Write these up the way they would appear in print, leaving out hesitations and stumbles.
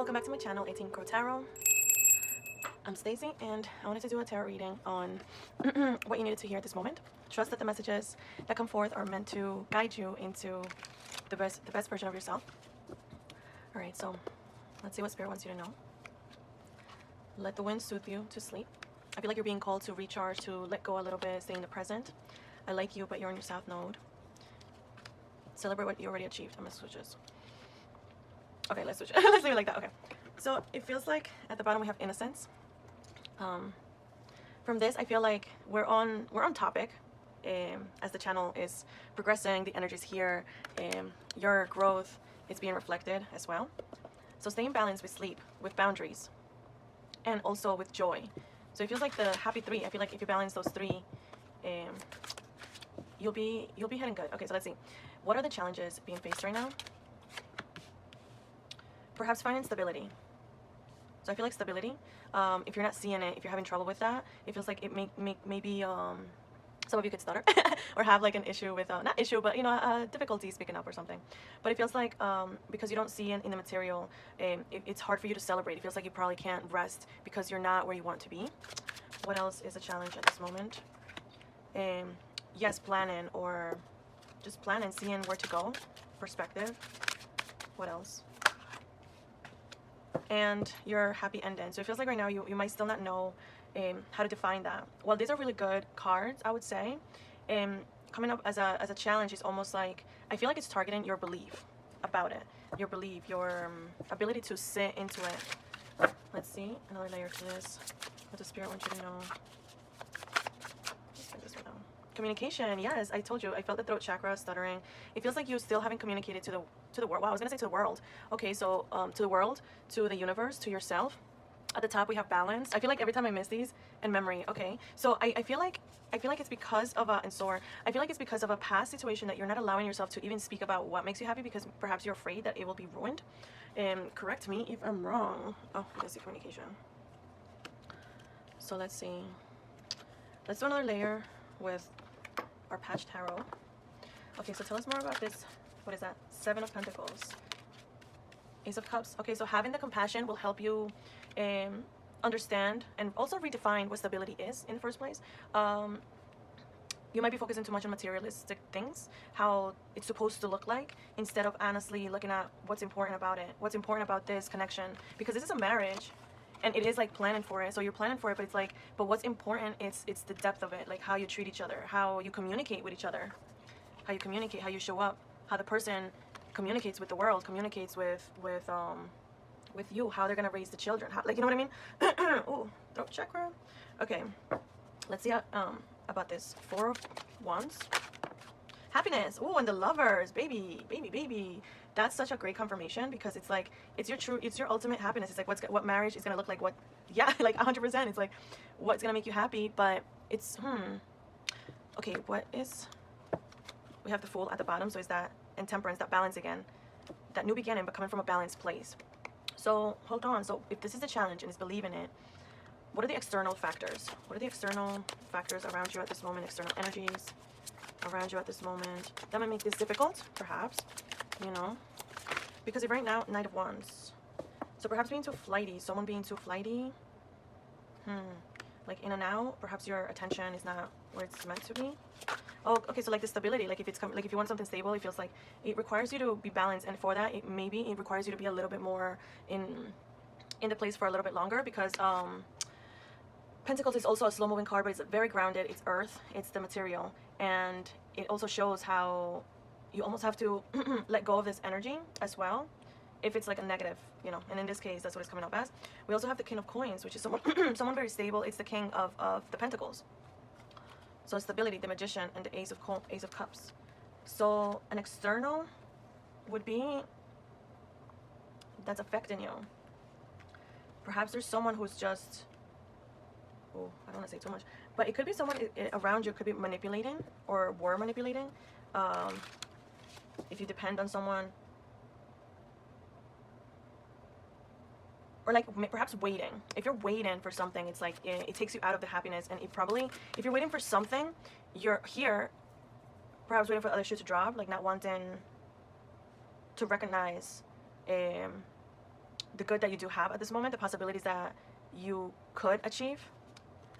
Welcome back to my channel, 18 Crow Tarot. I'm Stacy, and I wanted to do a tarot reading on what you needed to hear at this moment. Trust that the messages that come forth are meant to guide you into the best version of yourself. All right, so let's see what Spirit wants you to know. Let the wind soothe you to sleep. I feel like you're being called to recharge, to let go a little bit, stay in the present. I like you, but you're in your South Node. Celebrate what you already achieved. I'm gonna switch this. Okay, let's switch it. Let's leave it like that. Okay. So it feels like at the bottom we have innocence. From this, I feel like we're on topic. As the channel is progressing, the energy's here. Your growth is being reflected as well. So stay in balance with sleep, with boundaries, and also with joy. So it feels like the happy three. I feel like if you balance those three, you'll be heading good. Okay, so let's see. What are the challenges being faced right now? Perhaps finding stability. So I feel like stability, if you're not seeing it, if you're having trouble with that, it feels like it maybe some of you could stutter or have like an issue with, not issue, but you know, difficulty speaking up or something. But it feels like because you don't see it in the material, it's hard for you to celebrate. It feels like you probably can't rest because you're not where you want to be. What else is a challenge at this moment? Yes, planning, or just planning, seeing where to go, perspective. What else? And your happy ending. So it feels like right now you might still not know how to define that. Well, these are really good cards, I would say. Coming up as a challenge is almost like, I feel like it's targeting your belief about it, your belief, your ability to sit into it. Let's see another layer to this. What does Spirit want you to know? Let's get this one out. Communication. Yes, I told you, I felt the throat chakra stuttering. It feels like you still haven't communicated to the world. Wow, I was gonna say to the world. Okay, so to the world, to the universe, to yourself. At the top we have balance. I feel like every time I miss these, and memory. Okay, so I feel like it's because of I feel like it's because of a past situation that you're not allowing yourself to even speak about what makes you happy, because perhaps you're afraid that it will be ruined. Correct me if I'm wrong. Oh, let's see, communication. So let's see. Let's do another layer with our patch tarot. Okay, so tell us more about this. What is that? 7 of Pentacles. Ace of Cups. Okay, so having the compassion will help you understand and also redefine what stability is in the first place. You might be focusing too much on materialistic things, how it's supposed to look like, instead of honestly looking at what's important about it, what's important about this connection, because this is a marriage and it is like planning for it. So you're planning for it, but it's like, but what's important is it's the depth of it, like how you treat each other, how you communicate with each other, how you communicate, how you show up, how the person communicates with the world, communicates with you, how they're gonna raise the children, how, like, you know what I mean? Ooh, throat chakra. Okay, let's see how, about this 4 of Wands. Happiness. Ooh, and the Lovers, baby. That's such a great confirmation, because it's like it's your ultimate happiness. It's like what marriage is gonna look like. What, yeah, like 100%. It's like what's gonna make you happy, but it's okay. What is? We have the Fool at the bottom, so is that, and Temperance, that balance again, that new beginning, but coming from a balanced place. So hold on. So if this is a challenge and it's believing it, what are the external factors? What are the external factors around you at this moment? External energies around you at this moment that might make this difficult, perhaps, you know, because if right now, Knight of Wands. So perhaps being too flighty, someone being too flighty, like in and out. Perhaps your attention is not where it's meant to be. Oh, okay, so like the stability, like if it's like if you want something stable, it feels like it requires you to be balanced, and for that, it requires you to be a little bit more in the place for a little bit longer, because Pentacles is also a slow moving card, but it's very grounded. It's earth, it's the material, and it also shows how you almost have to let go of this energy as well, if it's like a negative, you know. And in this case, that's what it's coming up as. We also have the King of Coins, which is someone someone very stable. It's the King of the Pentacles. So stability, the Magician, and the Ace of Cups. So an external would be that's affecting you. Perhaps there's someone who's just, oh, I don't want to say too much, but it could be someone around you could be manipulating or were manipulating. If you depend on someone, or like perhaps waiting. If you're waiting for something, it's like it takes you out of the happiness. And it probably, if you're waiting for something, you're here perhaps waiting for other shit to drop, like not wanting to recognize the good that you do have at this moment, the possibilities that you could achieve.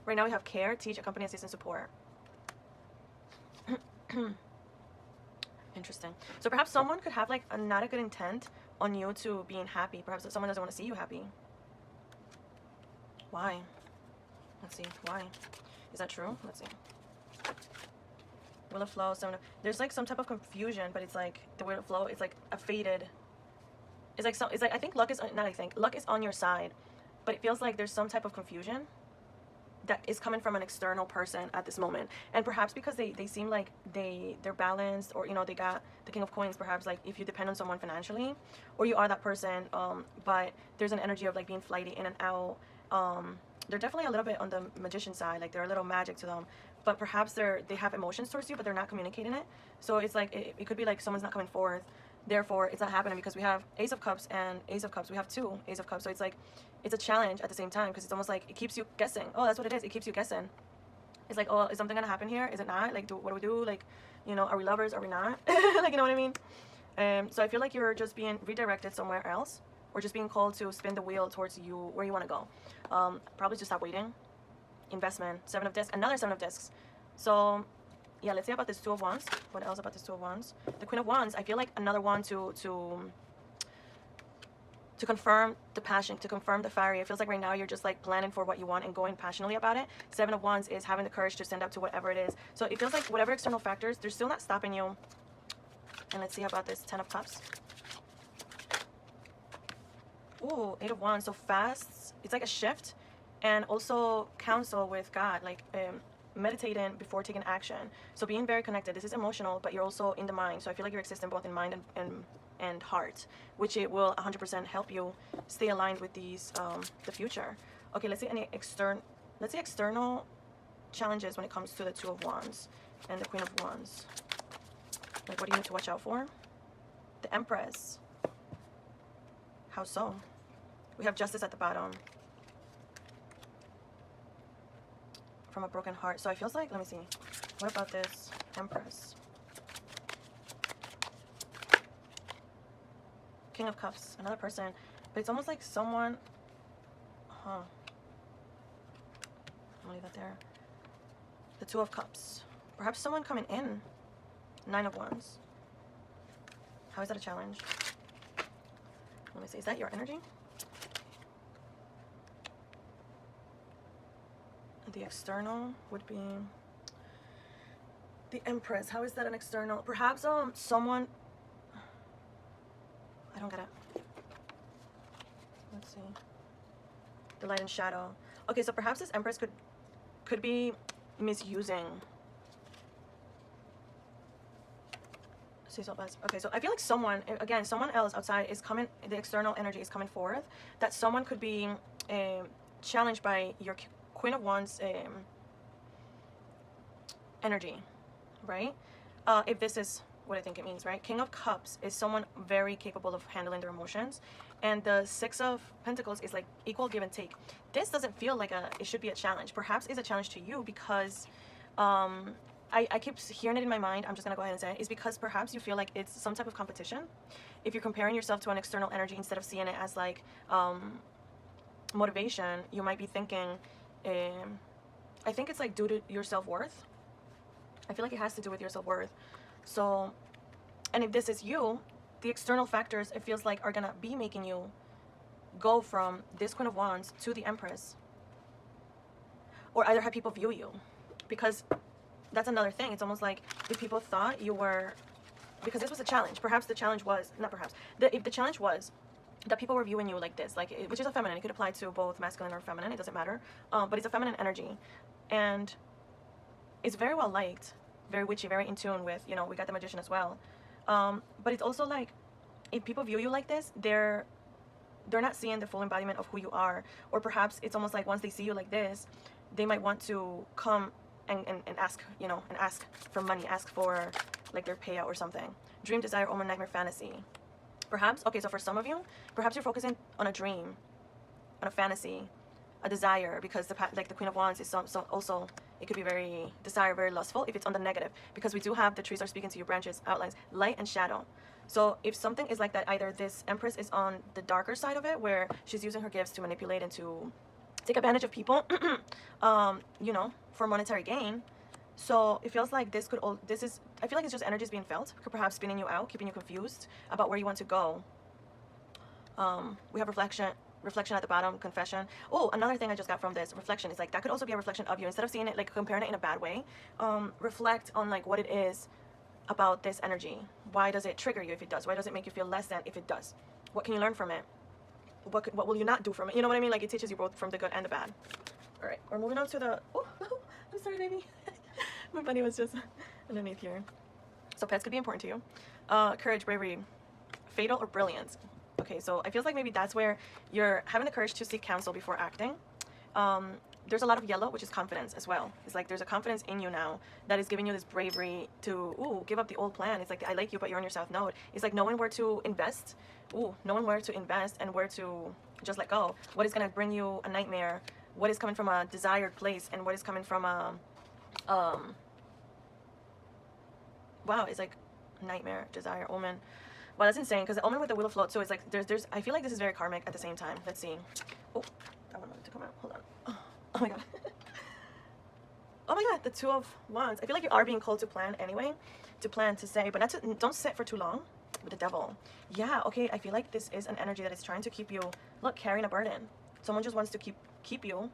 Right now we have care, teach, accompany, assist, and support. Interesting. So perhaps someone could have like not a good intent on you to being happy. Perhaps someone doesn't want to see you happy. Why? Let's see. Why? Is that true? Let's see. Wheel of flow. There's like some type of confusion, but it's like the wheel of flow. It's like a faded. It's like I think luck is luck is on your side, but it feels like there's some type of confusion that is coming from an external person at this moment. And perhaps because they seem like they're balanced, or they got the King of Coins. Perhaps like if you depend on someone financially, or you are that person, but there's an energy of like being flighty in and out. They're definitely a little bit on the magician side, like they're a little magic to them, but perhaps they have emotions towards you, but they're not communicating it. So it's like it could be like someone's not coming forth, therefore it's not happening, because we have Ace of Cups and Ace of Cups. We have 2 Ace of Cups, so it's like it's a challenge at the same time, because it's almost like it keeps you guessing. Oh, that's what it is. It keeps you guessing. It's like, oh, is something gonna happen here? Is it not? Like, what do we do? Like, are we lovers? Are we not? Like, you know what I mean? So I feel like you're just being redirected somewhere else, or just being called to spin the wheel towards you where you want to go. Probably just stop waiting. Investment. 7 of discs. Another 7 of discs. So yeah, let's see about this 2 of Wands. What else about this 2 of Wands? The Queen of Wands. I feel like another one to confirm the passion, to confirm the fire. It feels like right now you're just like planning for what you want and going passionately about it. 7 of Wands is having the courage to stand up to whatever it is. So it feels like whatever external factors, they're still not stopping you. And let's see about this 10 of Cups. Ooh, 8 of Wands. So fast. It's like a shift, and also counsel with God, like meditating before taking action. So being very connected. This is emotional, but you're also in the mind. So I feel like you're existing both in mind and heart, which it will 100% help you stay aligned with these the future. Okay, let's see any external challenges when it comes to the 2 of Wands and the Queen of Wands. Like, what do you need to watch out for? The Empress. How so? We have Justice at the bottom. From a broken heart. So it feels like, let me see. What about this Empress? King of Cups. Another person. But it's almost like someone... I'll leave that there. The 2 of Cups. Perhaps someone coming in. 9 of Wands. How is that a challenge? Let me see. Is that your energy? The external would be the Empress. How is that an external? Perhaps someone... I don't get it. Let's see. The light and shadow. Okay, so perhaps this Empress could be misusing. Okay, so I feel like someone else outside is coming. The external energy is coming forth. That someone could be challenged by your Queen of Wands energy, right? If this is what I think it means, right? King of Cups is someone very capable of handling their emotions, and the 6 of Pentacles is like equal give and take. This doesn't feel like it should be a challenge. Perhaps it's a challenge to you because I keep hearing it in my mind. I'm just gonna go ahead and say it. Is because perhaps you feel like it's some type of competition. If you're comparing yourself to an external energy instead of seeing it as like motivation, you might be thinking, I think it's like due to your self-worth. I feel like it has to do with your self-worth. So, and if this is you, the external factors, it feels like, are gonna be making you go from this Queen of Wands to the Empress, or either have people view you, because that's another thing. It's almost like if people thought you were, because this was a challenge. Perhaps the challenge was, not perhaps, if the challenge was that people were viewing you like this, like, which is a feminine. It could apply to both masculine or feminine. It doesn't matter. But it's a feminine energy, and it's very well liked, very witchy, very in tune with. We got the Magician as well. But it's also like, if people view you like this, they're not seeing the full embodiment of who you are. Or perhaps it's almost like once they see you like this, they might want to come and ask, and ask for money, ask for like their payout or something. Dream, desire, omen, nightmare, fantasy. Perhaps, okay, so for some of you, perhaps you're focusing on a dream, on a fantasy, a desire, because the Queen of Wands is so also, it could be very desire, very lustful if it's on the negative, because we do have the trees are speaking to your branches, outlines, light and shadow. So if something is like that, either this Empress is on the darker side of it, where she's using her gifts to manipulate and to take advantage of people, you know, for monetary gain. So it feels like this could all, this is, I feel like it's just energies being felt, could perhaps spinning you out, keeping you confused about where you want to go. We have reflection at the bottom, confession. Oh, another thing I just got from this reflection is like that could also be a reflection of you. Instead of seeing it like comparing it in a bad way, reflect on like what it is about this energy. Why does it trigger you if it does? Why does it make you feel less than if it does? What can you learn from it? What will you not do from it? You know what I mean? Like it teaches you both from the good and the bad. All right, we're moving on to the, oh, I'm sorry, baby. My bunny was just underneath here. So pets could be important to you. Courage, bravery, fatal or brilliance. Okay, so I feel like maybe that's where you're having the courage to seek counsel before acting. There's a lot of yellow, which is confidence as well. It's like there's a confidence in you now that is giving you this bravery to, give up the old plan. It's like the I like you, but you're on your south node. It's like knowing where to invest. Knowing where to invest and where to just let go. What is going to bring you a nightmare? What is coming from a desired place and what is coming from a, wow, it's like nightmare, desire, omen. Wow, that's insane, because the omen with the wheel of float, so it's like there's I feel like this is very karmic at the same time. Let's see. Oh, that one wanted to come out. Hold on. Oh my god. Oh my god, the Two of Wands. I feel like you are being called to plan anyway, to say, but not to, don't sit for too long with the Devil. Yeah, okay, I feel like this is an energy that is trying to keep you, look, carrying a burden. Someone just wants to keep you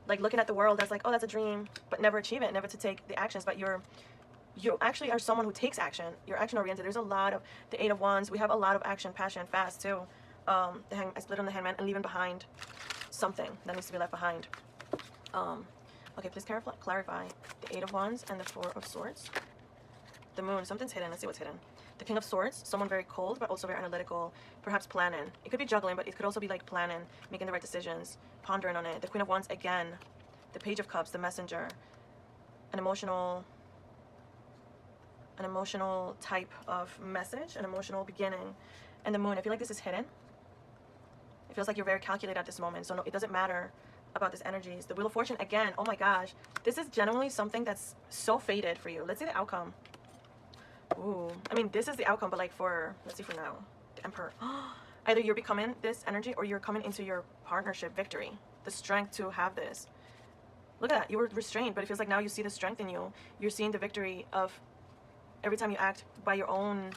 like looking at the world as like, oh, that's a dream, but never achieve it, never to take the actions. But you actually are someone who takes action. You're action oriented. There's a lot of the Eight of Wands. We have a lot of action, passion, fast too. I split on the Hangman and leaving behind something that needs to be left behind. Okay, please clarify the Eight of Wands and the Four of Swords. The Moon, something's hidden. Let's see what's hidden. The King of Swords, someone very cold but also very analytical, perhaps planning. It could be juggling, but it could also be like planning, making the right decisions, pondering on it. The Queen of Wands again, the Page of Cups, the Messenger, an emotional type of message, an emotional beginning. And the Moon, I feel like this is hidden. It feels like you're very calculated at this moment, so no, it doesn't matter about these energies. The Wheel of Fortune again, oh my gosh, this is genuinely something that's so fated for you. Let's see the outcome. Ooh, I mean, this is the outcome, but like for, let's see for now, the Emperor. Either you're becoming this energy or you're coming into your partnership victory, the strength to have this. Look at that, you were restrained, but it feels like now you see the strength in you. You're seeing the victory of every time you act by your own,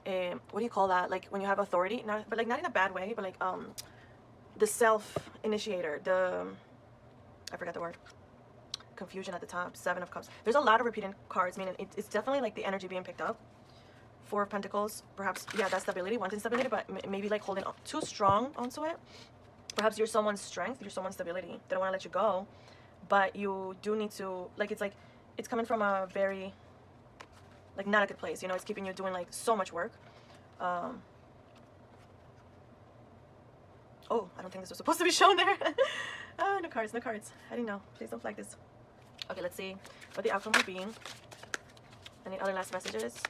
what do you call that? Like when you have authority, but like not in a bad way, but like the self-initiator, I forgot the word. Confusion at the top, Seven of Cups. There's a lot of repeating cards, meaning it's definitely like the energy being picked up. Four of Pentacles, perhaps, yeah, that's stability, wanting stability, but maybe like holding too strong onto it. Perhaps you're someone's strength, you're someone's stability. They don't want to let you go, but you do need to, like it's coming from a very, like not a good place, you know, it's keeping you doing like so much work. Oh, I don't think this was supposed to be shown there. No cards, no cards. I didn't know. Please don't flag this. Okay, let's see what the outcome will be. Any other last messages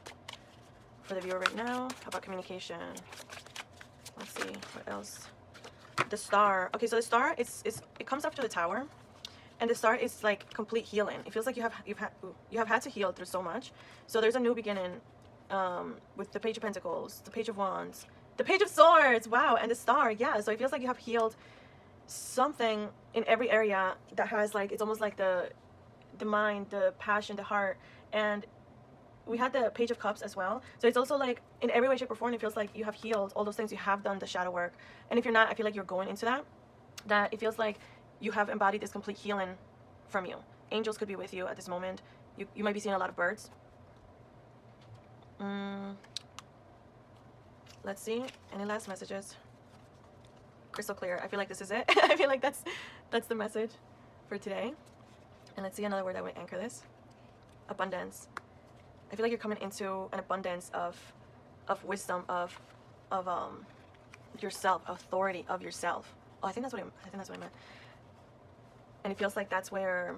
for the viewer right now about communication? Let's see what else. The Star. Okay, so the Star it comes after the Tower, and the Star is like complete healing. It feels like you have had to heal through so much. So there's a new beginning with the Page of Pentacles, the Page of Wands, the Page of Swords. Wow, and the Star. Yeah, so it feels like you have healed something in every area that has like, it's almost like the mind, the passion, the heart. And we had the Page of Cups as well, so it's also like in every way, shape or form it feels like you have healed all those things. You have done the shadow work, and if you're not, I feel like you're going into that it feels like you have embodied this complete healing from you. Angels could be with you at this moment. You might be seeing a lot of birds. Let's see, any last messages? Crystal clear. I feel like this is it. I feel like that's the message for today. And let's see another word that would anchor this. Abundance. I feel like you're coming into an abundance of wisdom, of yourself, authority of yourself. Oh, I think that's what I meant. And it feels like that's where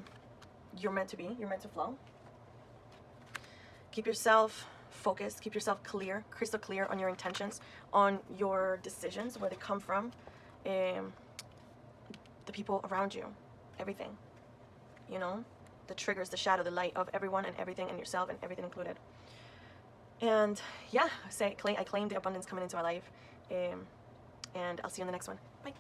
you're meant to be. You're meant to flow. Keep yourself focused. Keep yourself clear, crystal clear on your intentions, on your decisions, where they come from, the people around you, everything. You know, the triggers, the shadow, the light of everyone and everything, and yourself and everything included. And yeah, I claim the abundance coming into our life. And I'll see you in the next one. Bye.